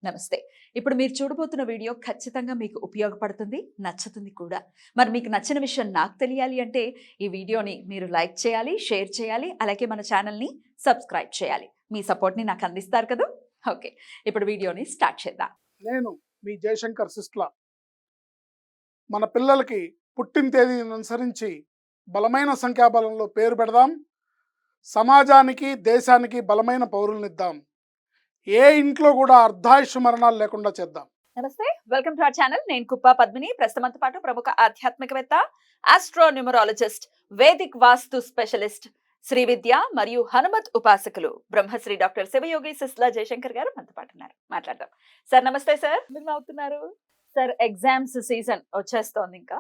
నమస్తే. ఇప్పుడు మీరు చూడబోతున్న వీడియో ఖచ్చితంగా మీకు ఉపయోగపడుతుంది, నచ్చుతుంది కూడా. మరి మీకు నచ్చిన విషయం నాకు తెలియాలి అంటే ఈ వీడియోని మీరు లైక్ చేయాలి, షేర్ చేయాలి, అలాగే మన ఛానల్‌ని సబ్స్క్రైబ్ చేయాలి. మీ సపోర్ట్‌ని నాకు అందిస్తారు కదూ! ఓకే. ఇప్పుడు వీడియోని స్టార్ట్ చేద్దాం. నేను మీ జయశంకర్ సిస్లా. మన పిల్లలకి పుట్టిన తేదీని అనుసరించి బలమైన సంఖ్యాబలంలో పేరు పెడదాం. సమాజానికి, దేశానికి బలమైన పౌరులనిద్దాం. ఏ ఇంట్లో కూడా అర్ధాయుష్ మరణాలు లేకుండా చేద్దాం. నమస్తే. Welcome to our channel. నేను కుప్పా పద్మిని. ప్రస్తుతంతో పాటు ప్రముఖ ఆధ్యాత్మికవేత్త, ఆస్ట్రోన్యూమరాలజిస్ట్, వేదిక్ వాస్తు స్పెషలిస్ట్, శ్రీ విద్య మరియు హనుమత్ ఉపాసకులు బ్రహ్మశ్రీ డాక్టర్ శివయోగి సిస్లా జయశంకర్ గారు మనతో పాటు ఉన్నారు. మాట్లాడదాం. సార్ నమస్తే సార్. మీరు నవ్వుతున్నారు సార్. ఎగ్జామ్స్ సీజన్ వచ్చేస్తోంది. ఇంకా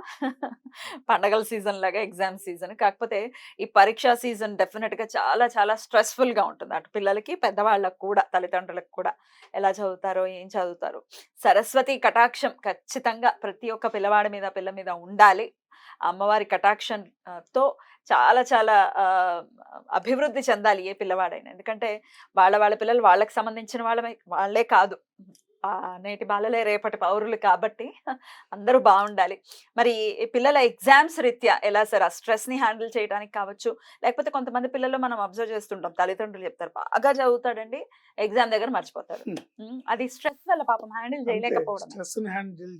పండగల సీజన్ లాగా ఎగ్జామ్ సీజన్. కాకపోతే ఈ పరీక్షా సీజన్ డెఫినెట్ గా చాలా చాలా స్ట్రెస్ఫుల్ గా ఉంటుంది. అటు పిల్లలకి, పెద్దవాళ్ళకు కూడా, తల్లిదండ్రులకు కూడా. ఎలా చదువుతారో, ఏం చదువుతారో. సరస్వతి కటాక్షం ఖచ్చితంగా ప్రతి ఒక్క పిల్లవాడి మీద, పిల్ల మీద ఉండాలి. అమ్మవారి కటాక్షం తో చాలా చాలా అభివృద్ధి చెందాలి ఏ పిల్లవాడైనా. ఎందుకంటే వాళ్ళ పిల్లలు వాళ్ళకి సంబంధించిన వాళ్ళే కాదు, నేటి బాలలే రేపటి పౌరులు కాబట్టి అందరూ బాగుండాలి. మరి పిల్లల ఎగ్జామ్స్ రీత్యా ఎలా సార్ ఆ స్ట్రెస్ ని హ్యాండిల్ చేయడానికి కావచ్చు, లేకపోతే కొంతమంది పిల్లలు మనం అబ్జర్వ్ చేస్తుంటాం, తల్లిదండ్రులు చెప్తారు బాగా చదువుతాడండి, ఎగ్జామ్ దగ్గర మర్చిపోతాడు. అది స్ట్రెస్ వల్ల పాపం హ్యాండిల్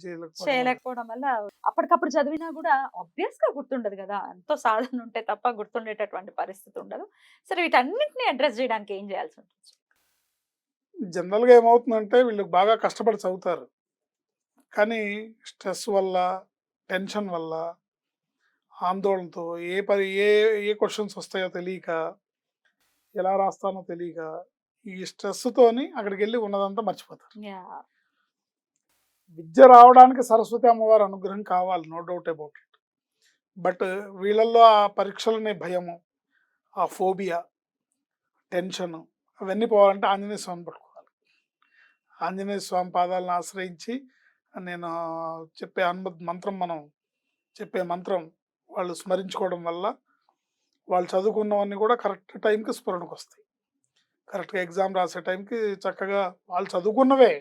చేయలేకపోవడం వల్ల అప్పటికప్పుడు చదివినా కూడా ఆబ్వియస్ గా గుర్తుండదు కదా. ఎంతో సాధన ఉంటే తప్ప గుర్తుండేటటువంటి పరిస్థితి ఉండదు. సరే వీటన్నిటిని అడ్రస్ చేయడానికి ఏం చేయాల్సి ఉంటుంది? జనరల్గా ఏమవుతుందంటే వీళ్ళు బాగా కష్టపడి చదువుతారు, కానీ స్ట్రెస్ వల్ల, టెన్షన్ వల్ల, ఆందోళనతో ఏ ఏ క్వశ్చన్స్ వస్తాయో తెలియక, ఎలా రాస్తానో తెలియక, ఈ స్ట్రెస్తోని అక్కడికి వెళ్ళి ఉన్నదంతా మర్చిపోతారు. విద్య రావడానికి సరస్వతి అమ్మవారి అనుగ్రహం కావాలి, no doubt about it. But వీళ్ళల్లో ఆ పరీక్షలనే భయము, ఆ ఫోబియా, టెన్షన్, అవన్నీ పోవాలంటే ఆంజనేయ స్వామి పట్టుకోవాలి. ఆంజనేయ స్వామి పాదాలను ఆశ్రయించి నేను చెప్పే మనం చెప్పే మంత్రం వాళ్ళు స్మరించుకోవడం వల్ల వాళ్ళు చదువుకున్నవన్నీ కూడా కరెక్ట్ టైంకి స్ఫురణకు వస్తాయి. కరెక్ట్గా ఎగ్జామ్ రాసే టైంకి చక్కగా వాళ్ళు చదువుకున్నవే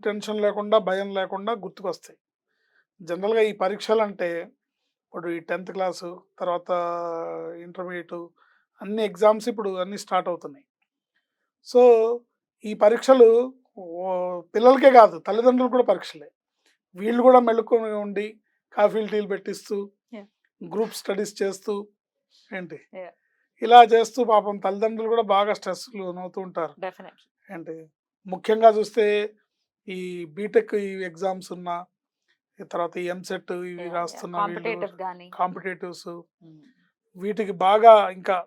టెన్షన్ లేకుండా, భయం లేకుండా గుర్తుకొస్తాయి. జనరల్గా ఈ పరీక్షలు అంటే ఇప్పుడు ఈ 10th క్లాసు తర్వాత ఇంటర్మీడియట్ అన్ని ఎగ్జామ్స్ ఇప్పుడు అన్నీ స్టార్ట్ అవుతున్నాయి. సో ఈ పరీక్షలు పిల్లలకే కాదు, తల్లిదండ్రులు కూడా పరీక్షలే. వీళ్ళు కూడా మెలుకొని ఉండి కాఫీలు, టీలు పెట్టిస్తూ, గ్రూప్ స్టడీస్ చేస్తూ, ఏంటి ఇలా చేస్తూ పాపం తల్లిదండ్రులు కూడా బాగా స్ట్రెస్లు అవుతూ ఉంటారు. ఏంటి ముఖ్యంగా చూస్తే ఈ బీటెక్ ఈ ఎగ్జామ్స్ ఉన్న తర్వాత ఈ ఎంసెట్ ఇవి రాస్తున్న కాంపిటేటివ్స్, వీటికి బాగా ఇంకా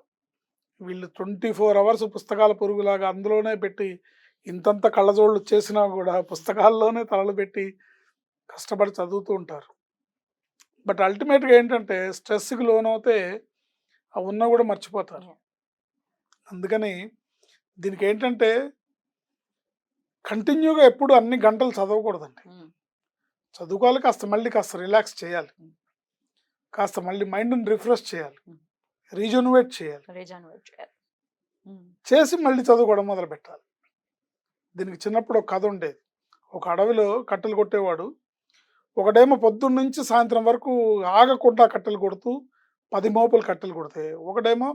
వీళ్ళు 24 hours పుస్తకాల పురుగులాగా అందులోనే పెట్టి ఇంతంత కళ్ళజోళ్ళు చేసినా కూడా పుస్తకాల్లోనే తలలు పెట్టి కష్టపడి చదువుతూ ఉంటారు. బట్ అల్టిమేట్గా ఏంటంటే స్ట్రెస్కి లోనవుతే ఆ ఉన్నా కూడా మర్చిపోతారు. అందుకని దీనికి ఏంటంటే కంటిన్యూగా ఎప్పుడు అన్ని గంటలు చదవకూడదండి. చదువుకోవాలి, కాస్త రిలాక్స్ చేయాలి, కాస్త మళ్ళీ మైండ్ని రిఫ్రెష్ చేయాలి, రీజనరేట్ చేయాలి, చేసి మళ్ళీ చదువుకోవడం మొదలు పెట్టాలి. దీనికి చిన్నప్పుడు ఒక కథ ఉండేది. ఒక అడవిలో కట్టెలు కొట్టేవాడు, ఒకడేమో పొద్దున్న నుంచి సాయంత్రం వరకు ఆగకుండా కట్టెలు కొడుతూ 10 మోపులు కట్టెలు కొడితే, ఒకడేమో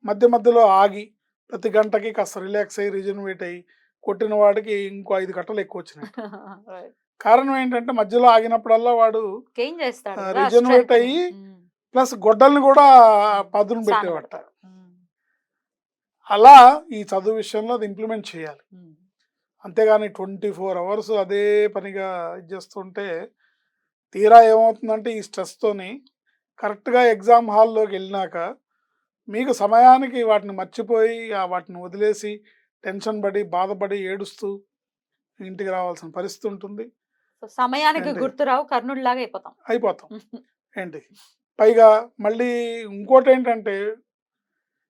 మధ్యలో ఆగి ప్రతి గంటకి కాస్త రిలాక్స్ అయ్యి రీజనరేట్ అయ్యి కొట్టిన వాడికి ఇంకో 5 కట్టలు ఎక్కువ వచ్చినాయి. కారణం ఏంటంటే మధ్యలో ఆగినప్పుడల్లా వాడు రీజనరేట్ అయ్యి ప్లస్ గొడ్డల్ని కూడా పదును పెట్టేవాట. అలా ఈ చదువు విషయంలో అది ఇంప్లిమెంట్ చేయాలి. అంతేగాని 24 hours అదే పనిగా చేస్తుంటే తీరా ఏమవుతుందంటే ఈ స్ట్రెస్తోని కరెక్ట్గా ఎగ్జామ్ హాల్లోకి వెళ్ళినాక మీకు సమయానికి వాటిని మర్చిపోయి వాటిని వదిలేసి టెన్షన్ పడి, బాధపడి, ఏడుస్తూ ఇంటికి రావాల్సిన పరిస్థితి ఉంటుంది. సమయానికి గుర్తురావు, కర్ణుడిలాగా అయిపోతాం. ఏంటి పైగా మళ్ళీ ఇంకోటి ఏంటంటే,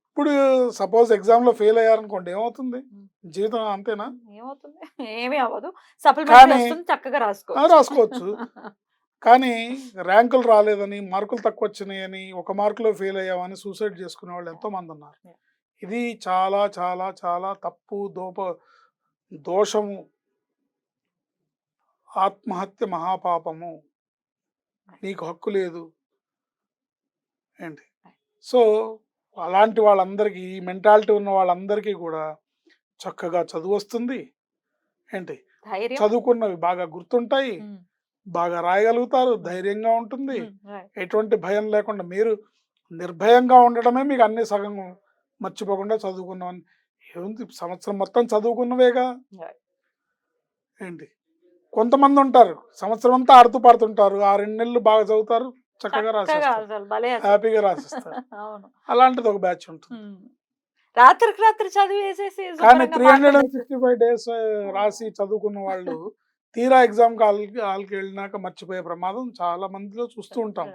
ఇప్పుడు సపోజ్ ఎగ్జామ్లో ఫెయిల్ అయ్యారనుకోండి, ఏమవుతుంది? జీవితం అంతేనా? ఏమవుతుంది? ఏమీ అవ్వదు. చక్కగా రాసుకోవచ్చు. కానీ ర్యాంకులు రాలేదని, మార్కులు తక్కువ వచ్చినాయని, 1 మార్కులో ఫెయిల్ అయ్యామని సూసైడ్ చేసుకునే వాళ్ళు ఎంతో మంది ఉన్నారు. ఇది చాలా చాలా చాలా తప్పు దోషము, ఆత్మహత్య మహాపాపము, నీకు హక్కు లేదు ఏంటి. సో అలాంటి వాళ్ళందరికీ, ఈ మెంటాలిటీ ఉన్న వాళ్ళందరికీ కూడా చక్కగా చదువు వస్తుంది ఏంటి, ధైర్యం. చదువుకున్నవి బాగా గుర్తుంటాయి, బాగా రాయగలుగుతారు, ధైర్యంగా ఉంటుంది, ఎటువంటి భయం లేకుండా మీరు నిర్భయంగా ఉండడమే మీకు అన్ని సగం మర్చిపోకుండా చదువుకున్నామని. ఏముంది, సంవత్సరం మొత్తం చదువుకున్నవేగా ఏంటి. కొంతమంది ఉంటారు సంవత్సరం అంతా ఆడుతూ పాడుతుంటారు, ఆ 2 నెలలు బాగా చదువుతారు, చక్కగా రాసేస్తారు, హ్యాపీగా రాసిస్తారు. అలాంటిది ఒక బ్యాచ్ ఉంటుంది. రాత్రికి రాత్రి చదివేసేసి కానీ 365 డేస్ రాసి చదువుకున్న వాళ్ళు తీరా ఎగ్జామ్ హాల్కి వెళ్ళినాక మర్చిపోయే ప్రమాదం చాలా మందిలో చూస్తూ ఉంటాం.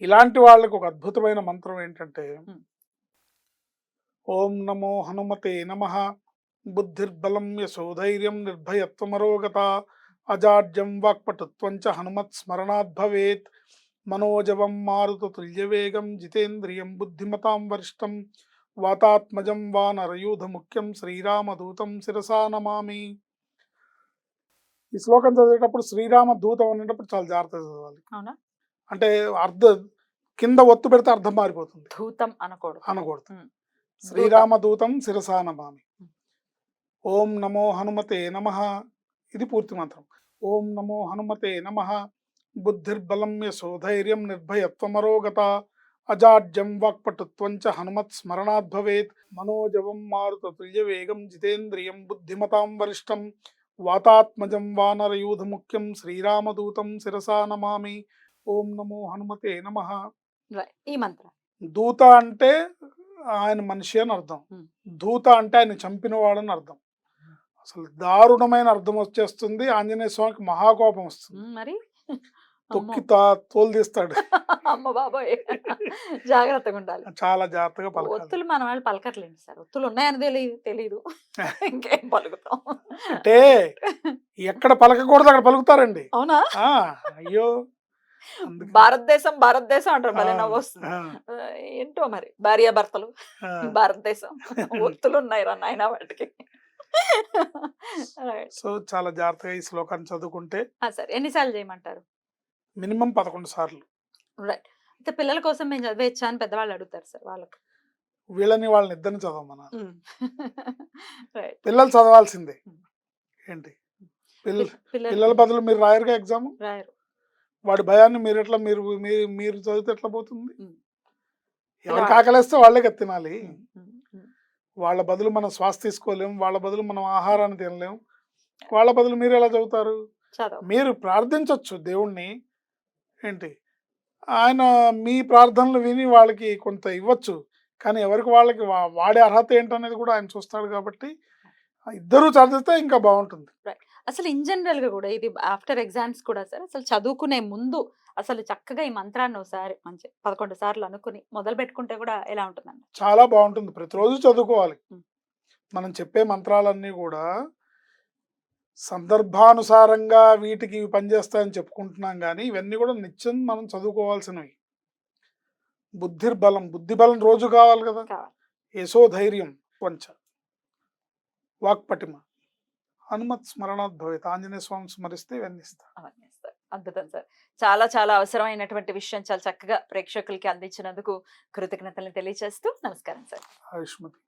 ఇలాంటి వాళ్ళకి ఒక అద్భుతమైన మంత్రం ఏంటంటే, ఓం నమో హనుమతే నమః, బుద్ధిర్బలం యశోధైర్యం నిర్భయత్వమరోగత, అజాడ్యం వాక్పటుత్వం చ హనుమత్ స్మరణాత్ భవేత్, మనోజవం మారుత తుల్యవేగం జితేంద్రియం బుద్ధిమతాం వరిష్టం, వాతాత్మజం వానరయూధ ముఖ్యం శ్రీరామదూతం శిరసా నమామి. ఈ శ్లోకం చదివేటప్పుడు శ్రీరామ దూతం అనేటప్పుడు చాలా జాగ్రత్తగా చదవాలి. అవునా? అంటే కింద ఒత్తు పెడితే అర్థం మారిపోతుంది, దూతం అనకూడదు. శ్రీరామ దూతం శిరసా నమామి. ఓం నమో హనుమతే నమః, ఇది పూర్తి మంత్రం. ఓం నమో హనుమతే నమః, బుద్ధిర్బలం యశోధైర్యం నిర్భయత్వమరోగత, అజాడ్యం వాక్పటుత్వం చ హనుమత్ స్మరణాత్ భవేత్, మనోజవం మారుత తుల్యవేగం జితేంద్రియం బుద్ధిమతాం వరిష్టం, వాతాత్మజం వానరయూధ ముఖ్యం శ్రీరామదూతం శిరసా నమామి. ఓం నమో హనుమతే నమః. ఈ మంత్రం దూత అంటే ఆయన మనిషి అని అర్థం, దూత అంటే ఆయన చంపినవాడని అర్థం. అసలు దారుణమైన అర్థం వచ్చేస్తుంది. ఆంజనేయ స్వామికి మహాకోపం వస్తుంది, మరి తొక్కి తోలు తీస్తాడు. అమ్మ బాబోయ్, జాగ్రత్తగా ఉండాలి, చాలా జాగ్రత్తగా పలకాలి. ఒత్తులు మన వాళ్ళు పలకట్లేదు సార్, ఒత్తులు ఉన్నాయని తెలీదు ఇంకేం పలుకుతాం అంటే ఎక్కడ పలకకూడదు అక్కడ పలుకుతారండి. అవునా? అయ్యో, భారతదేశం భారతదేశం అంటారు, మళ్ళీ నవ్వు వస్తుంది. ఏంటో మరి భార్యాభర్తలు భారతదేశం, ఒత్తులు ఉన్నాయి రా నాయన వాటికి. సో చాలా జాగ్రత్తగా ఈ శ్లోకాన్ని చదువుకుంటే. సార్ ఎన్నిసార్లు చేయమంటారు? మినిమం 11 సార్లు. రైట్. అయితే పిల్లల కోసం మేము చదివేచ్చా అని పెద్దవాళ్ళు అడుగుతారు సార్, వాళ్ళకి వాళ్ళని ఇద్దరిని చదవమన్నా. పిల్లలు చదవాల్సిందే ఏంటి. పిల్లల బదులు మీరు రాయరుగా ఎగ్జామ్, రాయరు. వాడి భయాన్ని మీరు చదివితే ఎట్లా పోతుంది? ఎవరికి ఆకలిస్తే వాళ్ళే తినాలి. వాళ్ళ బదులు మనం శ్వాస తీసుకోలేము, వాళ్ళ బదులు మనం ఆహారాన్ని తినలేము, వాళ్ళ బదులు మీరు ఎలా చదువుతారు? మీరు ప్రార్థించవచ్చు దేవుణ్ణి ఏంటి, ఆయన మీ ప్రార్థనలు విని వాళ్ళకి కొంత ఇవ్వచ్చు, కానీ ఎవరికి వాళ్ళకి వాడే అర్హత ఏంటనేది కూడా ఆయన చూస్తాడు. కాబట్టి ఇద్దరూ చదివితే ఇంకా బాగుంటుంది. అసలు ఇన్ జనరల్ గా కూడా ఇది ఆఫ్టర్ ఎగ్జామ్స్ కూడా సార్, అసలు చదువుకునే ముందు అసలు చక్కగా ఈ మంత్రాన్ని ఒకసారి మంచి 11 సార్లు అనుకుని మొదలు పెట్టుకుంటే కూడా ఎలా ఉంటుందండి? చాలా బాగుంటుంది. ప్రతిరోజు చదువుకోవాలి. మనం చెప్పే మంత్రాలన్నీ కూడా సందర్భానుసారంగా వీటికి పనిచేస్తాయని చెప్పుకుంటున్నాం, కానీ ఇవన్నీ కూడా నిత్యం మనం చదువుకోవాల్సినవి. బుద్ధిర్బలం, బుద్ధిబలం రోజు కావాలి కదా. యశోధైర్యం వంచ, వాక్పటిమ, హనుమత్ స్మరణాత్ భవేత్, ఆంజనేయ స్వామి స్మరిస్తే ఇవన్నీ ఇస్తారు. అద్భుతం సార్, చాలా చాలా అవసరమైనటువంటి విషయం చాలా చక్కగా ప్రేక్షకులకి అందించినందుకు కృతజ్ఞతలు తెలియజేస్తూ నమస్కారం సార్. ఆయుష్మతి.